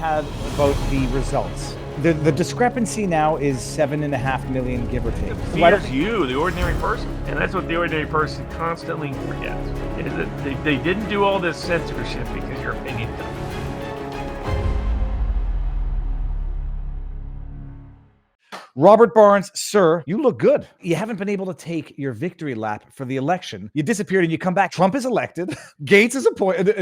had about the results. The discrepancy now is 7.5 million, give or take. So I don't Fears you, the ordinary person. And that's what the ordinary person constantly forgets, is that they didn't do all this censorship because your opinion counted. Robert Barnes, sir, you look good. You haven't been able to take your victory lap for the election. You disappeared and you come back. Trump is elected. Gates is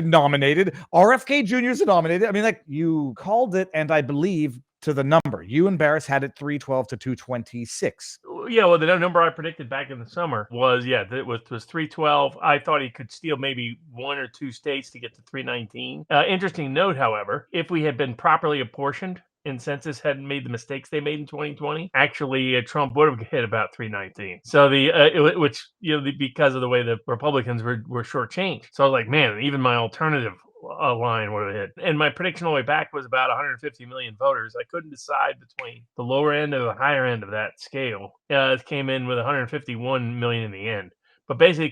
nominated. RFK Jr. is nominated. I mean, like, you called it, and I believe to the number. You and Barris had it 312 to 226. Yeah, well, the number I predicted back in the summer was, it was 312. I thought he could steal maybe one or two states to get to 319. Interesting note, however, if we had been properly apportioned and census hadn't made the mistakes they made in 2020, actually Trump would have hit about 319. So because of the way the Republicans were shortchanged. So I was like, man, even my alternative line would have hit. And my prediction all the way back was about 150 million voters. I couldn't decide between the lower end or the higher end of that scale. It came in with 151 million in the end. But basically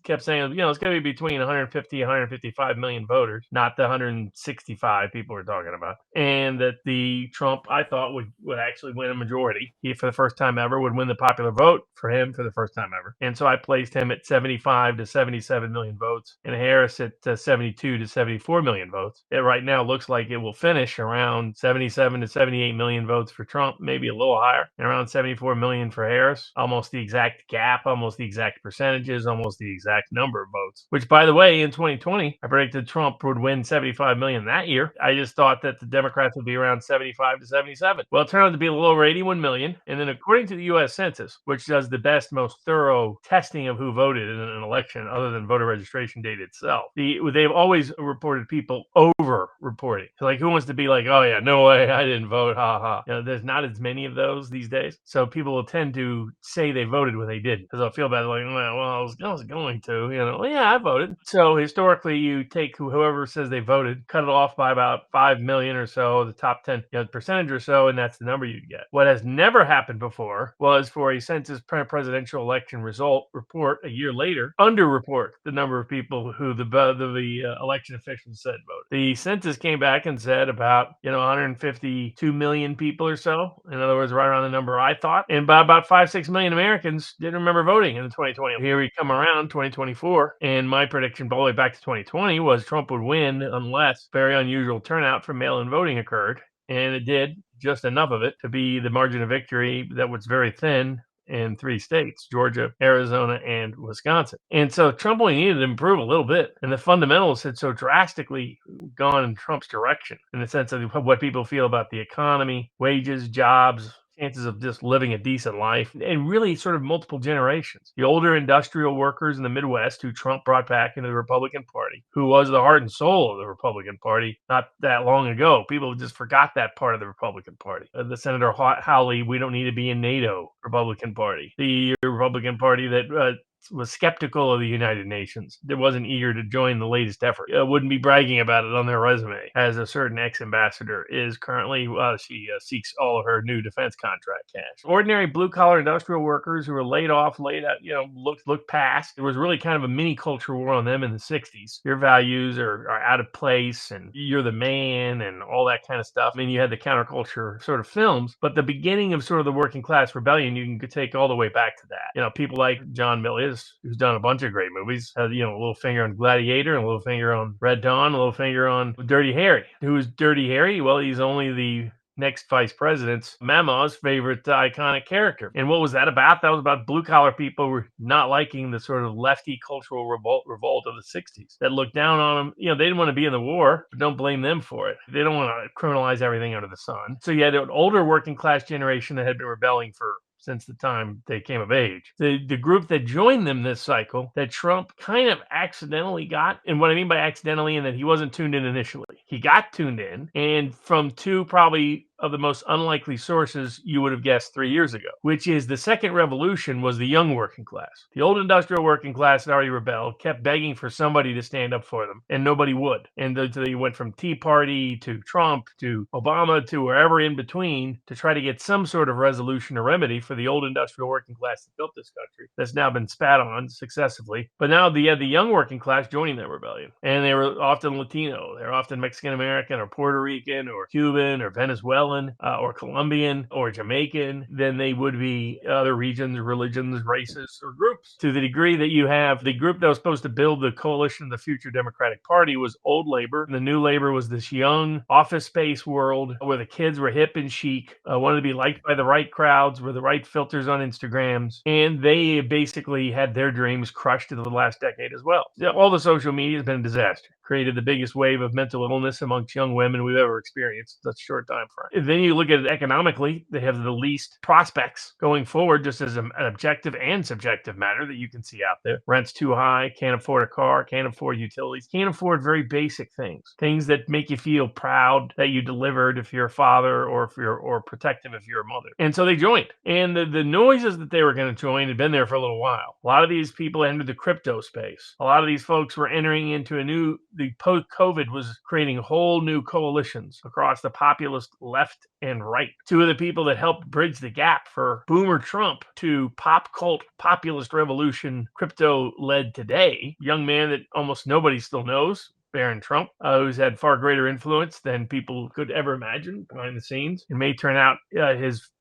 kept saying, it's going to be between 150, 155 million voters, not the 165 people we're talking about. And that the Trump, I thought, would actually win a majority. He, for the first time ever, would win the popular vote for him for the first time ever. And so I placed him at 75 to 77 million votes, and Harris at 72 to 74 million votes. It right now looks like it will finish around 77 to 78 million votes for Trump, maybe a little higher, and around 74 million for Harris. Almost the exact gap, almost the exact percentage. Almost the exact number of votes, which, by the way, in 2020, I predicted Trump would win 75 million that year. I just thought that the Democrats would be around 75 to 77. Well, it turned out to be a little over 81 million. And then, according to the U.S. Census, which does the best, most thorough testing of who voted in an election other than voter registration data itself, they've always reported people over reporting. So, like, who wants to be like, oh yeah, no way, I didn't vote, ha ha. There's not as many of those these days. So people will tend to say they voted when they didn't, because they'll feel bad, like, well, I was going to, yeah, I voted. So historically, you take whoever says they voted, cut it off by about 5 million or so, the top 10 percentage or so, and that's the number you get. What has never happened before was for a census presidential election result report a year later, underreport the number of people who the election officials said voted. The census came back and said about 152 million people or so. In other words, right around the number I thought, and by about 5-6 million Americans didn't remember voting in the 2020. Here we come around 2024, and my prediction all the way back to 2020 was Trump would win unless very unusual turnout for mail-in voting occurred, and it did, just enough of it to be the margin of victory that was very thin in 3 states, Georgia, Arizona, and Wisconsin. And so Trump only needed to improve a little bit, and the fundamentals had so drastically gone in Trump's direction in the sense of what people feel about the economy, wages, jobs, chances of just living a decent life, and really sort of multiple generations. The older industrial workers in the Midwest who Trump brought back into the Republican Party, who was the heart and soul of the Republican Party not that long ago. People just forgot that part of the Republican Party. The Senator Hawley, we don't need to be in NATO Republican Party. The Republican Party that was skeptical of the United Nations, that wasn't eager to join the latest effort, wouldn't be bragging about it on their resume, as a certain ex-ambassador is currently. She seeks all of her new defense contract cash. Ordinary blue-collar industrial workers who were laid off, laid out, looked past. There was really kind of a mini culture war on them in the 60s. Your values are out of place, and you're the man, and all that kind of stuff. I mean, you had the counterculture sort of films, but the beginning of sort of the working class rebellion, you can take all the way back to that. People like John Milius, who's done a bunch of great movies, has a little finger on Gladiator, and a little finger on Red Dawn, a little finger on Dirty Harry. Who is Dirty Harry? Well, he's only the next vice president's Mama's favorite iconic character. And what was that about? That was about blue-collar people were not liking the sort of lefty cultural revolt of the 60s that looked down on them. They didn't want to be in the war, but don't blame them for it. They don't want to criminalize everything under the sun. So you had an older working class generation that had been rebelling since the time they came of age. The group that joined them this cycle, that Trump kind of accidentally got, and what I mean by accidentally, in that he wasn't tuned in initially. He got tuned in, and from 2 probably of the most unlikely sources you would have guessed 3 years ago, which is the second revolution was the young working class. The old industrial working class had already rebelled, kept begging for somebody to stand up for them, and nobody would. And they went from Tea Party to Trump to Obama to wherever in between to try to get some sort of resolution or remedy for the old industrial working class that built this country that's now been spat on successively. But now you had the young working class joining that rebellion. And they were often Latino, they were often Mexican American or Puerto Rican or Cuban or Venezuelan or Colombian or Jamaican than they would be other regions, religions, races, or groups. To the degree that you have the group that was supposed to build the coalition of the future Democratic Party was old labor. And the new labor was this young office space world where the kids were hip and chic, wanted to be liked by the right crowds, were the right filters on Instagrams. And they basically had their dreams crushed in the last decade as well. All the social media has been a disaster. Created the biggest wave of mental illness amongst young women we've ever experienced in such a short time frame. And then you look at it economically, they have the least prospects going forward, just as an objective and subjective matter that you can see out there. Rent's too high, can't afford a car, can't afford utilities, can't afford very basic things that make you feel proud that you delivered if you're a father or if you're protective if you're a mother. And so they joined. And the noises that they were going to join had been there for a little while. A lot of these people entered the crypto space. A lot of these folks were entering into the post-COVID was creating whole new coalitions across the populist left and right. Two of the people that helped bridge the gap for Boomer Trump to pop cult populist revolution crypto led today, young man that almost nobody still knows, Barron Trump, who's had far greater influence than people could ever imagine behind the scenes. It may turn out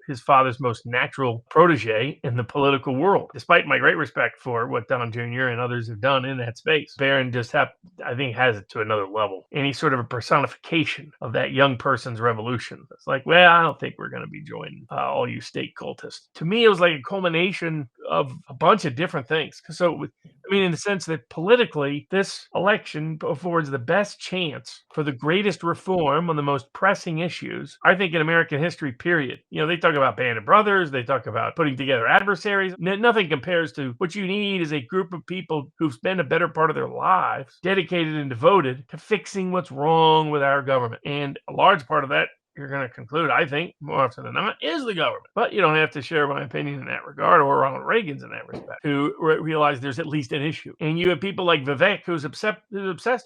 his father's most natural protege in the political world. Despite my great respect for what Don Jr. and others have done in that space, Barron just I think has it to another level. And he's sort of a personification of that young person's revolution. It's like, well, I don't think we're going to be joining all you state cultists. To me, it was like a culmination of a bunch of different things. So, I mean, in the sense that politically, this election affords the best chance for the greatest reform on the most pressing issues, I think, in American history, period. You know, they talk about Band of Brothers, they talk about putting together adversaries. Nothing compares to what you need is a group of people who've spent a better part of their lives dedicated and devoted to fixing what's wrong with our government. And a large part of that, you're going to conclude, I think, more often than not, is the government. But you don't have to share my opinion in that regard, or Ronald Reagan's in that respect, who realize there's at least an issue. And you have people like Vivek, who's obsessed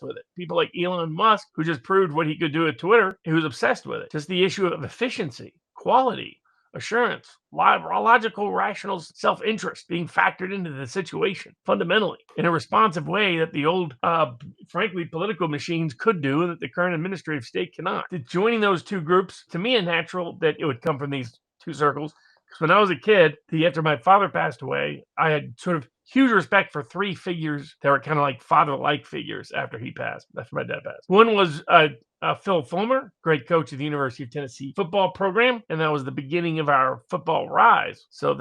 with it. People like Elon Musk, who just proved what he could do at Twitter, who's obsessed with it. Just the issue of efficiency, quality, assurance, logical, rational self-interest being factored into the situation fundamentally in a responsive way that the old, frankly, political machines could do that the current administrative state cannot. Joining those two groups, to me, is natural that it would come from these two circles. Because when I was a kid, after my father passed away, I had sort of huge respect for three figures that were kind of like father-like figures after my dad passed. One was Phil Fulmer, great coach of the University of Tennessee football program, and that was the beginning of our football rise. So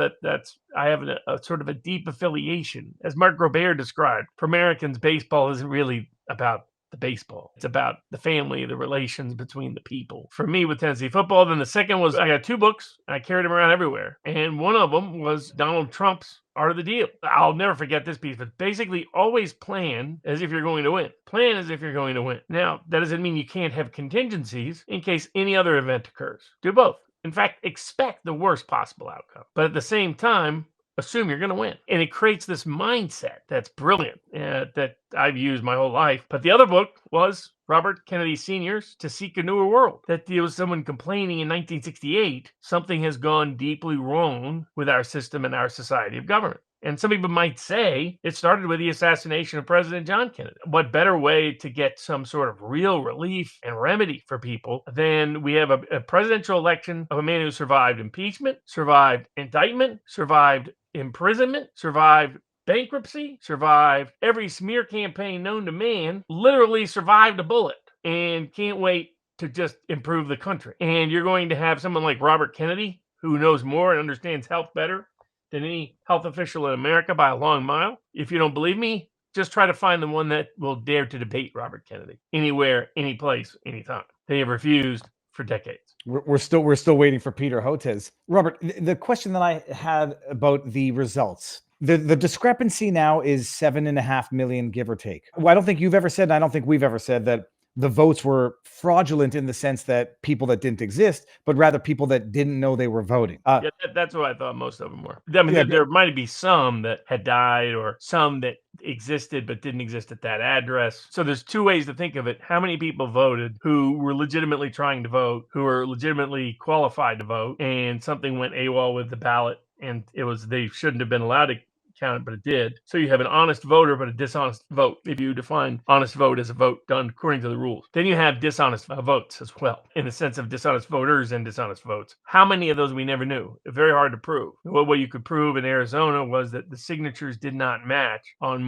I have a sort of a deep affiliation. As Mark Grobert described, for Americans, baseball isn't really about the baseball. It's about the family, the relations between the people. For me, with Tennessee football, then the second was I got two books. I carried them around everywhere. And one of them was Donald Trump's Art of the Deal. I'll never forget this piece, but basically always plan as if you're going to win. Plan as if you're going to win. Now, that doesn't mean you can't have contingencies in case any other event occurs. Do both. In fact, expect the worst possible outcome. But at the same time, assume you're going to win. And it creates this mindset that's brilliant that I've used my whole life. But the other book was Robert Kennedy Sr.'s To Seek a Newer World. That deals with someone complaining in 1968, something has gone deeply wrong with our system and our society of government. And some people might say it started with the assassination of President John Kennedy. What better way to get some sort of real relief and remedy for people than we have a presidential election of a man who survived impeachment, survived indictment, survived imprisonment, survived bankruptcy, survived every smear campaign known to man, literally survived a bullet, and can't wait to just improve the country. And you're going to have someone like Robert Kennedy, who knows more and understands health better than any health official in America by a long mile. If you don't believe me, just try to find the one that will dare to debate Robert Kennedy anywhere, any place, anytime. They have refused for decades. We're still waiting for Peter Hotez. Robert, the question that I had about the results. The discrepancy now is 7.5 million, give or take. Well, I don't think you've ever said, and I don't think we've ever said that the votes were fraudulent in the sense that people that didn't exist, but rather people that didn't know they were voting. Yeah, that's what I thought most of them were. I mean, Yeah, there might be some that had died or some that existed but didn't exist at that address. So there's two ways to think of it. How many people voted who were legitimately trying to vote, who were legitimately qualified to vote, and something went AWOL with the ballot, and they shouldn't have been allowed to count it, but it did. So you have an honest voter, but a dishonest vote. If you define honest vote as a vote done according to the rules, then you have dishonest votes as well, in the sense of dishonest voters and dishonest votes. How many of those we never knew? Very hard to prove. What you could prove in Arizona was that the signatures did not match on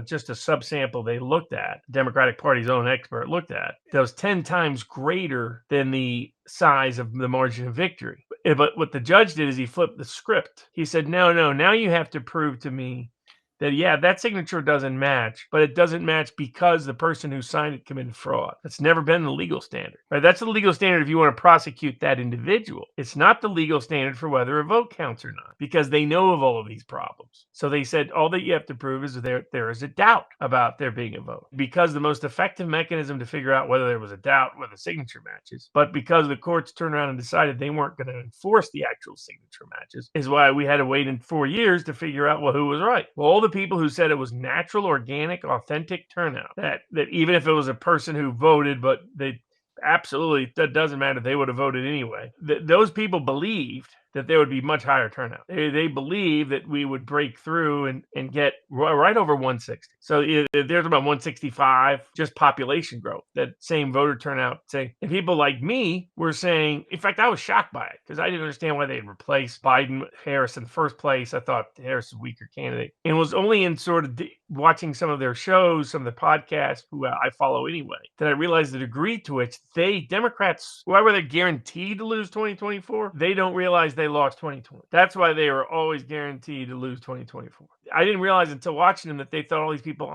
just a subsample they looked at. The Democratic Party's own expert looked at. That was 10 times greater than the size of the margin of victory. But what the judge did is he flipped the script. He said, no, now you have to prove to me that, yeah, that signature doesn't match, but it doesn't match because the person who signed it committed fraud. That's never been the legal standard, right? That's the legal standard if you want to prosecute that individual. It's not the legal standard for whether a vote counts or not, because they know of all of these problems. So they said all that you have to prove is there is a doubt about there being a vote, because the most effective mechanism to figure out whether there was a doubt whether the signature matches, but because the courts turned around and decided they weren't going to enforce the actual signature matches, is why we had to wait in 4 years to figure out, well, who was right. Well, all the people who said it was natural, organic, authentic turnout, that even if it was a person who voted, but they absolutely, that doesn't matter, they would have voted anyway. Those people believed that there would be much higher turnout. They believe that we would break through and get right over 160. So there's about 165, just population growth, that same voter turnout. And people like me were saying, in fact, I was shocked by it because I didn't understand why they'd replace Biden with Harris in the first place. I thought Harris was a weaker candidate. And it was only in sort of watching some of their shows, some of the podcasts, who I follow anyway, that I realized the degree to which Democrats, why were they guaranteed to lose 2024? They don't realize they lost 2020. That's why they were always guaranteed to lose 2024. I didn't realize until watching them that they thought all these people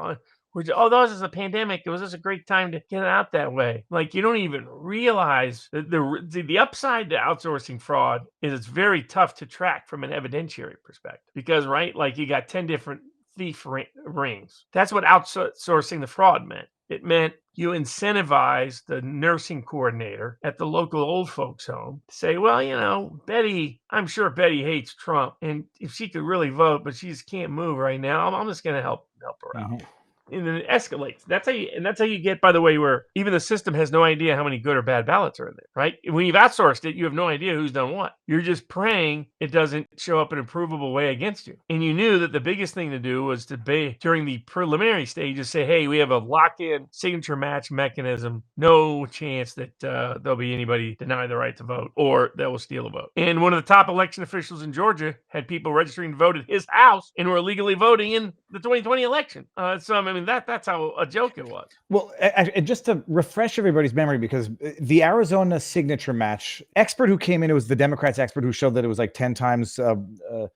were just, oh, that was just a pandemic. It was just a great time to get out that way. Like, you don't even realize that the upside to outsourcing fraud is it's very tough to track from an evidentiary perspective, because, right, like you got 10 different thief rings. That's what outsourcing the fraud meant. It meant you incentivize the nursing coordinator at the local old folks home to say, well, Betty, I'm sure Betty hates Trump, and if she could really vote, but she just can't move right now, I'm just going to help her out. And then it escalates. That's how you get, by the way, where even the system has no idea how many good or bad ballots are in there, right? When you've outsourced it, you have no idea who's done what. You're just praying it doesn't show up in a provable way against you. And you knew that the biggest thing to do was during the preliminary stages, say, hey, we have a lock-in signature match mechanism. No chance that there'll be anybody deny the right to vote or that will steal a vote. And one of the top election officials in Georgia had people registering to vote at his house and were illegally voting in the 2020 election. That's how a joke it was. Well, and just to refresh everybody's memory, because the Arizona signature match expert who came in, it was the Democrats expert who showed that it was like 10 times.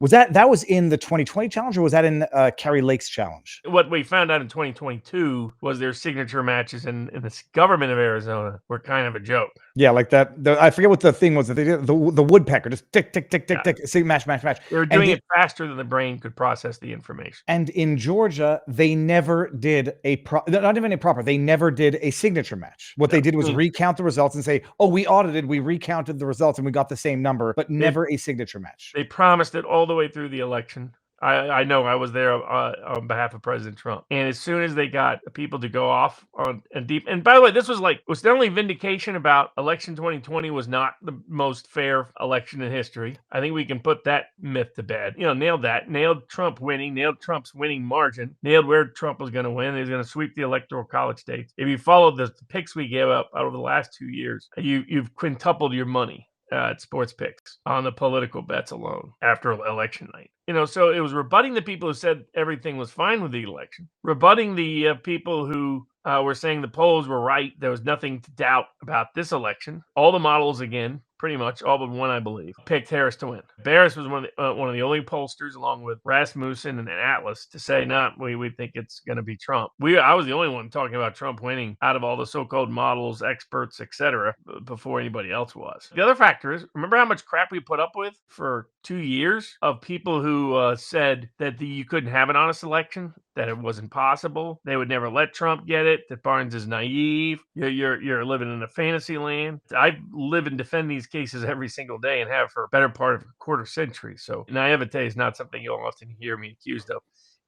Was that was in the 2020 challenge, or was that in Carrie Lake's challenge? What we found out in 2022 was their signature matches in the government of Arizona were kind of a joke. Yeah, like that. I forget what the thing was that they did. The woodpecker, just tick, tick, tick, tick, tick, see, match. They were doing it faster than the brain could process the information. And in Georgia, they never did not even a proper. They never did a signature match. What they did was recount the results and say, "Oh, we audited, we recounted the results, and we got the same number," but never a signature match. They promised it all the way through the election. I know I was there on behalf of President Trump. And as soon as they got people to go off and deep, and by the way, this was not only vindication about election 2020 was not the most fair election in history. I think we can put that myth to bed. Nailed that. Nailed Trump winning. Nailed Trump's winning margin. Nailed where Trump was going to win. He was going to sweep the electoral college states. If you followed the picks we gave up over the last 2 years, you've quintupled your money at sports picks on the political bets alone after election night. So it was rebutting the people who said everything was fine with the election, rebutting the people who were saying the polls were right. There was nothing to doubt about this election. All the models, again, pretty much all but one, I believe, picked Harris to win. Barris was one of the only pollsters, along with Rasmussen and Atlas, to say, we think it's going to be Trump. I was the only one talking about Trump winning out of all the so-called models, experts, etc., before anybody else was. The other factor is, remember how much crap we put up with for 2 years of people who said that you couldn't have an honest election that it wasn't possible. They would never let Trump get it, that Barnes is naive. You're living in a fantasy land. I live and defend these cases every single day and have for a better part of a quarter century. So naivete is not something you'll often hear me accused of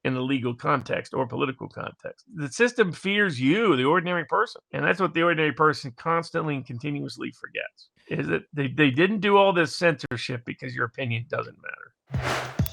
in the legal context or political context. The system fears you, the ordinary person. And that's what the ordinary person constantly and continuously forgets, is that they didn't do all this censorship because your opinion doesn't matter.